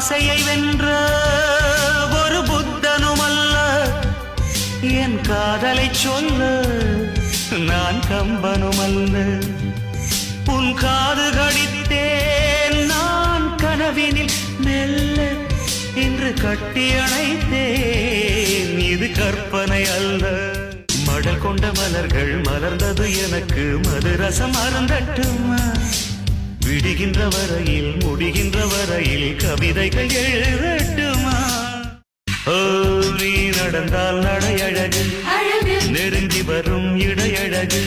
ஆசையை வென்ற ஒரு புத்தனுமல்ல, என் காதலை சொல்ல நான் கம்பனுமல்ல. உன் காது கடித்தேன் நான் கனவினில் மெல்ல, இன்று கட்டி அணைத்தேன் இது கற்பனை அல்ல. மடல் கொண்ட மலர்கள் மலர்ந்தது எனக்கு மதுரசம் அருந்தட்டுமா, விடுகின்ற வரையில் முடிகின்ற வரையில் கவிதைகள் எழுதட்டுமா. ஓ நீ நடந்தால் நடையழகு, நெருங்கி வரும் இடையழகு,